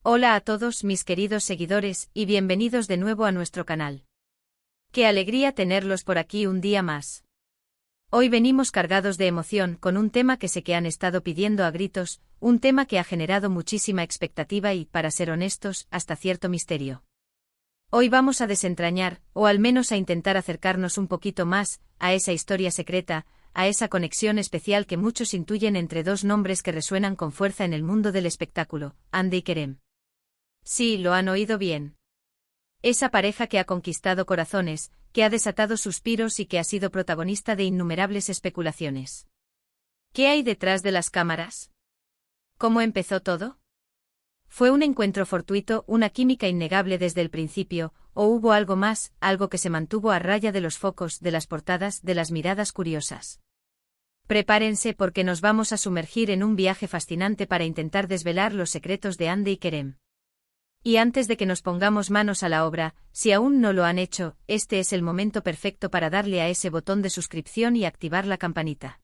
Hola a todos mis queridos seguidores y bienvenidos de nuevo a nuestro canal. Qué alegría tenerlos por aquí un día más. Hoy venimos cargados de emoción con un tema que sé que han estado pidiendo a gritos, un tema que ha generado muchísima expectativa y, para ser honestos, hasta cierto misterio. Hoy vamos a desentrañar, o al menos a intentar acercarnos un poquito más, a esa historia secreta, a esa conexión especial que muchos intuyen entre dos nombres que resuenan con fuerza en el mundo del espectáculo, Hande y Kerem. Sí, lo han oído bien. Esa pareja que ha conquistado corazones, que ha desatado suspiros y que ha sido protagonista de innumerables especulaciones. ¿Qué hay detrás de las cámaras? ¿Cómo empezó todo? ¿Fue un encuentro fortuito, una química innegable desde el principio, o hubo algo más, algo que se mantuvo a raya de los focos, de las portadas, de las miradas curiosas? Prepárense porque nos vamos a sumergir en un viaje fascinante para intentar desvelar los secretos de Hande y Kerem. Y antes de que nos pongamos manos a la obra, si aún no lo han hecho, este es el momento perfecto para darle a ese botón de suscripción y activar la campanita.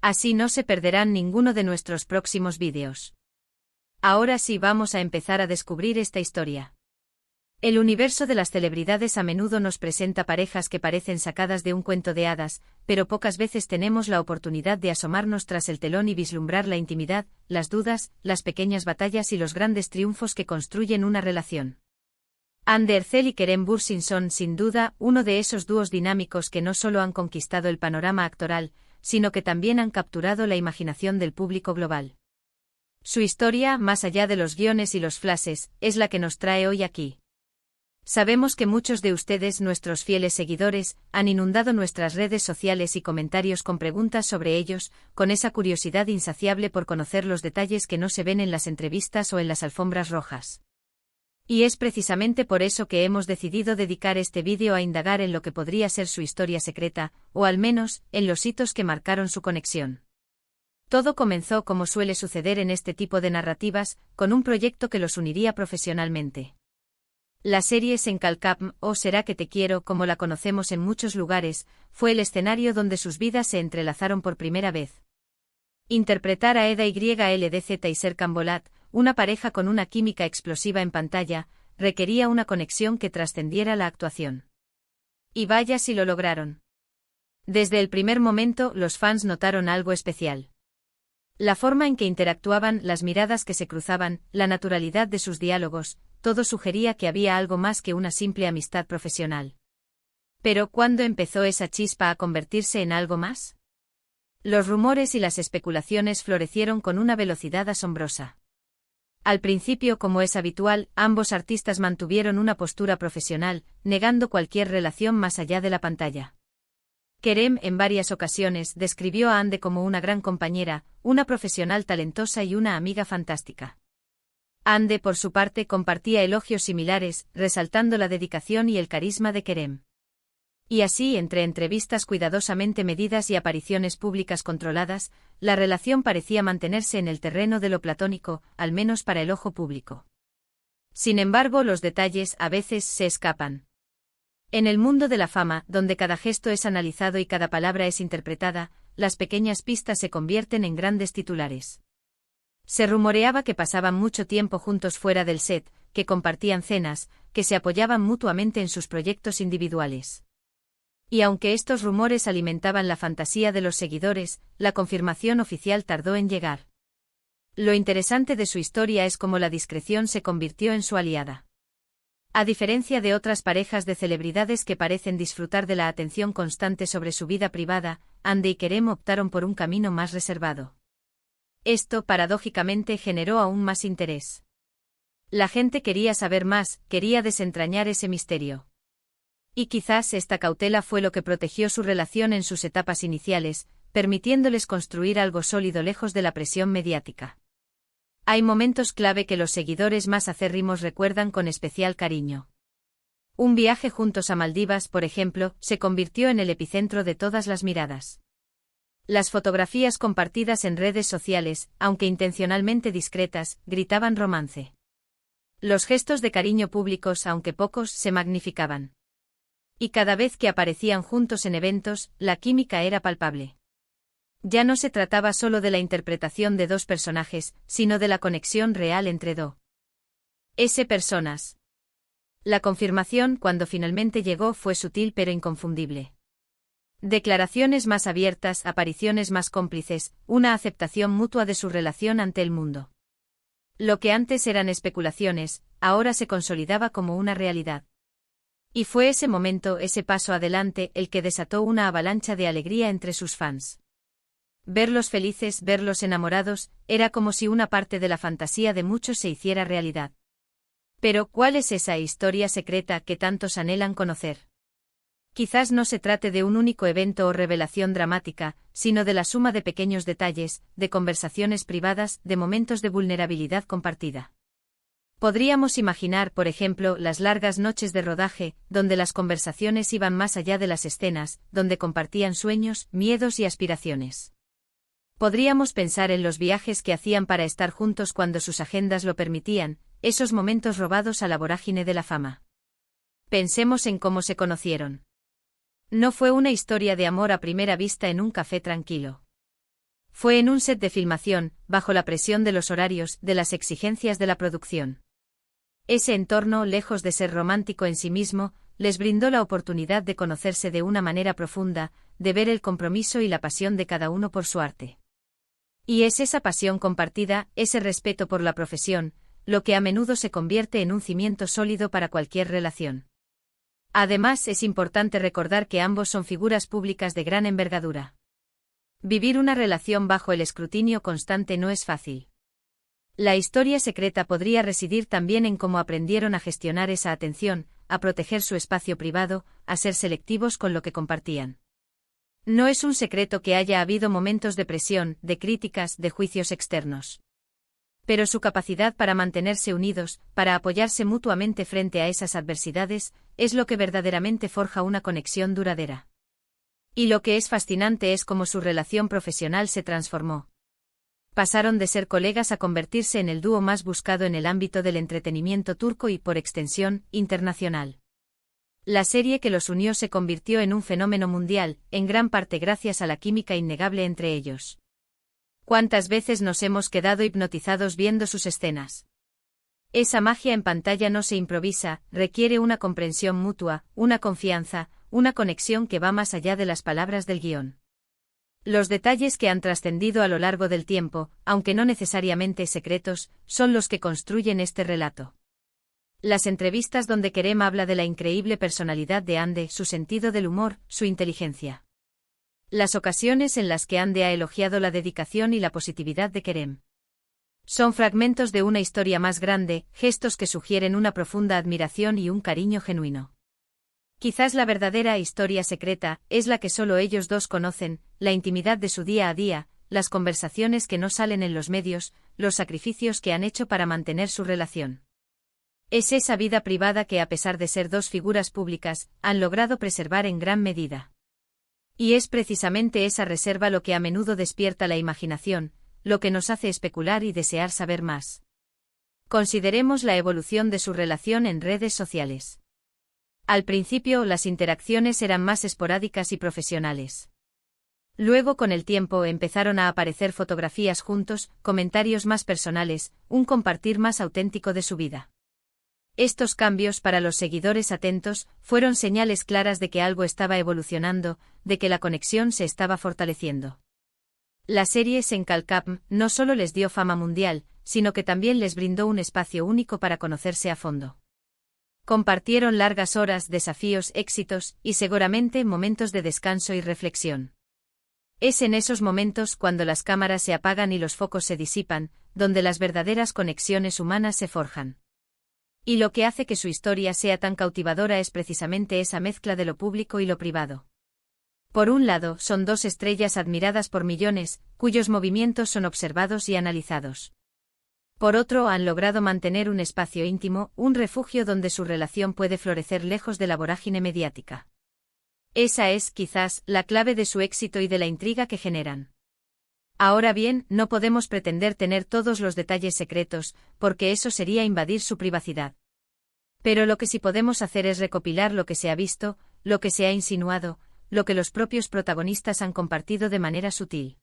Así no se perderán ninguno de nuestros próximos vídeos. Ahora sí vamos a empezar a descubrir esta historia. El universo de las celebridades a menudo nos presenta parejas que parecen sacadas de un cuento de hadas, pero pocas veces tenemos la oportunidad de asomarnos tras el telón y vislumbrar la intimidad, las dudas, las pequeñas batallas y los grandes triunfos que construyen una relación. Hande Erçel y Kerem Bürsin son, sin duda, uno de esos dúos dinámicos que no solo han conquistado el panorama actoral, sino que también han capturado la imaginación del público global. Su historia, más allá de los guiones y los flashes, es la que nos trae hoy aquí. Sabemos que muchos de ustedes, nuestros fieles seguidores, han inundado nuestras redes sociales y comentarios con preguntas sobre ellos, con esa curiosidad insaciable por conocer los detalles que no se ven en las entrevistas o en las alfombras rojas. Y es precisamente por eso que hemos decidido dedicar este vídeo a indagar en lo que podría ser su historia secreta, o al menos, en los hitos que marcaron su conexión. Todo comenzó como suele suceder en este tipo de narrativas, con un proyecto que los uniría profesionalmente. La serie Senkalkapm, o Será que te quiero, como la conocemos en muchos lugares, fue el escenario donde sus vidas se entrelazaron por primera vez. Interpretar a Eda YLDZ y Serkan Bolat, una pareja con una química explosiva en pantalla, requería una conexión que trascendiera la actuación. Y vaya si lo lograron. Desde el primer momento, los fans notaron algo especial. La forma en que interactuaban, las miradas que se cruzaban, la naturalidad de sus diálogos, todo sugería que había algo más que una simple amistad profesional. Pero ¿cuándo empezó esa chispa a convertirse en algo más? Los rumores y las especulaciones florecieron con una velocidad asombrosa. Al principio, como es habitual, ambos artistas mantuvieron una postura profesional, negando cualquier relación más allá de la pantalla. Kerem, en varias ocasiones, describió a Hande como una gran compañera, una profesional talentosa y una amiga fantástica. Hande, por su parte, compartía elogios similares, resaltando la dedicación y el carisma de Kerem. Y así, entre entrevistas cuidadosamente medidas y apariciones públicas controladas, la relación parecía mantenerse en el terreno de lo platónico, al menos para el ojo público. Sin embargo, los detalles a veces se escapan. En el mundo de la fama, donde cada gesto es analizado y cada palabra es interpretada, las pequeñas pistas se convierten en grandes titulares. Se rumoreaba que pasaban mucho tiempo juntos fuera del set, que compartían cenas, que se apoyaban mutuamente en sus proyectos individuales. Y aunque estos rumores alimentaban la fantasía de los seguidores, la confirmación oficial tardó en llegar. Lo interesante de su historia es cómo la discreción se convirtió en su aliada. A diferencia de otras parejas de celebridades que parecen disfrutar de la atención constante sobre su vida privada, Hande y Kerem optaron por un camino más reservado. Esto, paradójicamente, generó aún más interés. La gente quería saber más, quería desentrañar ese misterio. Y quizás esta cautela fue lo que protegió su relación en sus etapas iniciales, permitiéndoles construir algo sólido lejos de la presión mediática. Hay momentos clave que los seguidores más acérrimos recuerdan con especial cariño. Un viaje juntos a Maldivas, por ejemplo, se convirtió en el epicentro de todas las miradas. Las fotografías compartidas en redes sociales, aunque intencionalmente discretas, gritaban romance. Los gestos de cariño públicos, aunque pocos, se magnificaban. Y cada vez que aparecían juntos en eventos, la química era palpable. Ya no se trataba solo de la interpretación de dos personajes, sino de la conexión real entre dos. Personas. La confirmación, cuando finalmente llegó, fue sutil pero inconfundible. Declaraciones más abiertas, apariciones más cómplices, una aceptación mutua de su relación ante el mundo. Lo que antes eran especulaciones, ahora se consolidaba como una realidad. Y fue ese momento, ese paso adelante, el que desató una avalancha de alegría entre sus fans. Verlos felices, verlos enamorados, era como si una parte de la fantasía de muchos se hiciera realidad. Pero, ¿cuál es esa historia secreta que tantos anhelan conocer? Quizás no se trate de un único evento o revelación dramática, sino de la suma de pequeños detalles, de conversaciones privadas, de momentos de vulnerabilidad compartida. Podríamos imaginar, por ejemplo, las largas noches de rodaje, donde las conversaciones iban más allá de las escenas, donde compartían sueños, miedos y aspiraciones. Podríamos pensar en los viajes que hacían para estar juntos cuando sus agendas lo permitían, esos momentos robados a la vorágine de la fama. Pensemos en cómo se conocieron. No fue una historia de amor a primera vista en un café tranquilo. Fue en un set de filmación, bajo la presión de los horarios, de las exigencias de la producción. Ese entorno, lejos de ser romántico en sí mismo, les brindó la oportunidad de conocerse de una manera profunda, de ver el compromiso y la pasión de cada uno por su arte. Y es esa pasión compartida, ese respeto por la profesión, lo que a menudo se convierte en un cimiento sólido para cualquier relación. Además, es importante recordar que ambos son figuras públicas de gran envergadura. Vivir una relación bajo el escrutinio constante no es fácil. La historia secreta podría residir también en cómo aprendieron a gestionar esa atención, a proteger su espacio privado, a ser selectivos con lo que compartían. No es un secreto que haya habido momentos de presión, de críticas, de juicios externos. Pero su capacidad para mantenerse unidos, para apoyarse mutuamente frente a esas adversidades, es lo que verdaderamente forja una conexión duradera. Y lo que es fascinante es cómo su relación profesional se transformó. Pasaron de ser colegas a convertirse en el dúo más buscado en el ámbito del entretenimiento turco y, por extensión, internacional. La serie que los unió se convirtió en un fenómeno mundial, en gran parte gracias a la química innegable entre ellos. ¿Cuántas veces nos hemos quedado hipnotizados viendo sus escenas? Esa magia en pantalla no se improvisa, requiere una comprensión mutua, una confianza, una conexión que va más allá de las palabras del guión. Los detalles que han trascendido a lo largo del tiempo, aunque no necesariamente secretos, son los que construyen este relato. Las entrevistas donde Kerem habla de la increíble personalidad de Hande, su sentido del humor, su inteligencia. Las ocasiones en las que Hande ha elogiado la dedicación y la positividad de Kerem. Son fragmentos de una historia más grande, gestos que sugieren una profunda admiración y un cariño genuino. Quizás la verdadera historia secreta es la que solo ellos dos conocen, la intimidad de su día a día, las conversaciones que no salen en los medios, los sacrificios que han hecho para mantener su relación. Es esa vida privada que, a pesar de ser dos figuras públicas, han logrado preservar en gran medida. Y es precisamente esa reserva lo que a menudo despierta la imaginación, lo que nos hace especular y desear saber más. Consideremos la evolución de su relación en redes sociales. Al principio, las interacciones eran más esporádicas y profesionales. Luego, con el tiempo, empezaron a aparecer fotografías juntos, comentarios más personales, un compartir más auténtico de su vida. Estos cambios, para los seguidores atentos, fueron señales claras de que algo estaba evolucionando, de que la conexión se estaba fortaleciendo. La serie Senkalkapm no solo les dio fama mundial, sino que también les brindó un espacio único para conocerse a fondo. Compartieron largas horas, desafíos, éxitos, y seguramente momentos de descanso y reflexión. Es en esos momentos, cuando las cámaras se apagan y los focos se disipan, donde las verdaderas conexiones humanas se forjan. Y lo que hace que su historia sea tan cautivadora es precisamente esa mezcla de lo público y lo privado. Por un lado, son dos estrellas admiradas por millones, cuyos movimientos son observados y analizados. Por otro, han logrado mantener un espacio íntimo, un refugio donde su relación puede florecer lejos de la vorágine mediática. Esa es, quizás, la clave de su éxito y de la intriga que generan. Ahora bien, no podemos pretender tener todos los detalles secretos, porque eso sería invadir su privacidad. Pero lo que sí podemos hacer es recopilar lo que se ha visto, lo que se ha insinuado, lo que los propios protagonistas han compartido de manera sutil.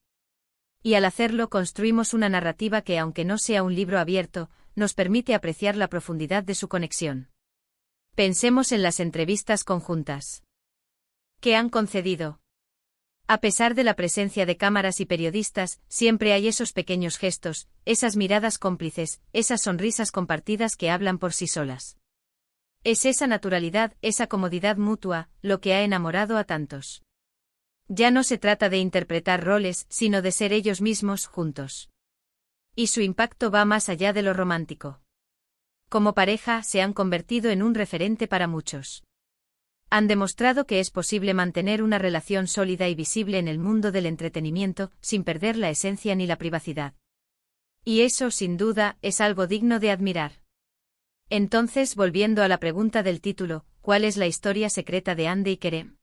Y al hacerlo construimos una narrativa que, aunque no sea un libro abierto, nos permite apreciar la profundidad de su conexión. Pensemos en las entrevistas conjuntas que han concedido. A pesar de la presencia de cámaras y periodistas, siempre hay esos pequeños gestos, esas miradas cómplices, esas sonrisas compartidas que hablan por sí solas. Es esa naturalidad, esa comodidad mutua, lo que ha enamorado a tantos. Ya no se trata de interpretar roles, sino de ser ellos mismos juntos. Y su impacto va más allá de lo romántico. Como pareja, se han convertido en un referente para muchos. Han demostrado que es posible mantener una relación sólida y visible en el mundo del entretenimiento, sin perder la esencia ni la privacidad. Y eso, sin duda, es algo digno de admirar. Entonces, volviendo a la pregunta del título, ¿cuál es la historia secreta de Hande y Kerem?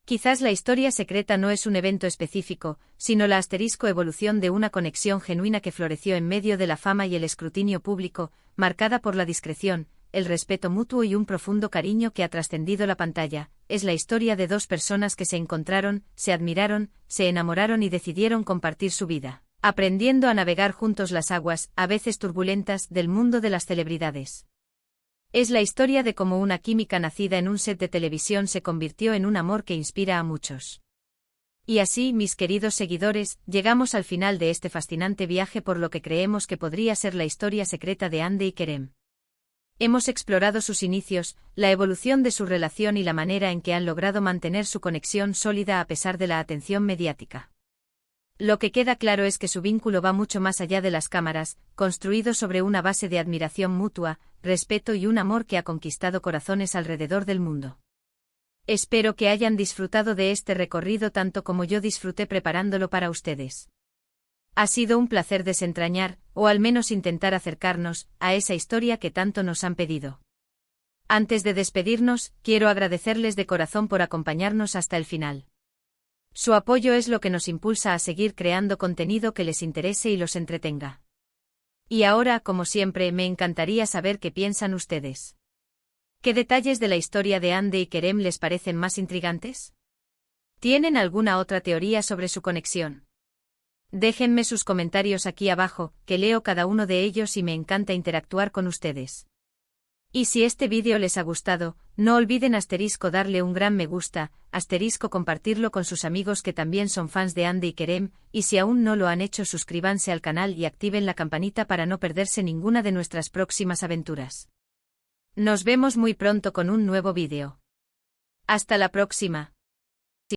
Quizás la historia secreta no es un evento específico, sino la evolución de una conexión genuina que floreció en medio de la fama y el escrutinio público, marcada por la discreción, el respeto mutuo y un profundo cariño que ha trascendido la pantalla. Es la historia de dos personas que se encontraron, se admiraron, se enamoraron y decidieron compartir su vida, aprendiendo a navegar juntos las aguas, a veces turbulentas, del mundo de las celebridades. Es la historia de cómo una química nacida en un set de televisión se convirtió en un amor que inspira a muchos. Y así, mis queridos seguidores, llegamos al final de este fascinante viaje por lo que creemos que podría ser la historia secreta de Hande y Kerem. Hemos explorado sus inicios, la evolución de su relación y la manera en que han logrado mantener su conexión sólida a pesar de la atención mediática. Lo que queda claro es que su vínculo va mucho más allá de las cámaras, construido sobre una base de admiración mutua, respeto y un amor que ha conquistado corazones alrededor del mundo. Espero que hayan disfrutado de este recorrido tanto como yo disfruté preparándolo para ustedes. Ha sido un placer desentrañar, o al menos intentar acercarnos, a esa historia que tanto nos han pedido. Antes de despedirnos, quiero agradecerles de corazón por acompañarnos hasta el final. Su apoyo es lo que nos impulsa a seguir creando contenido que les interese y los entretenga. Y ahora, como siempre, me encantaría saber qué piensan ustedes. ¿Qué detalles de la historia de Hande y Kerem les parecen más intrigantes? ¿Tienen alguna otra teoría sobre su conexión? Déjenme sus comentarios aquí abajo, que leo cada uno de ellos y me encanta interactuar con ustedes. Y si este vídeo les ha gustado, no olviden darle un gran me gusta, compartirlo con sus amigos que también son fans de Hande y Kerem, y si aún no lo han hecho suscríbanse al canal y activen la campanita para no perderse ninguna de nuestras próximas aventuras. Nos vemos muy pronto con un nuevo vídeo. Hasta la próxima.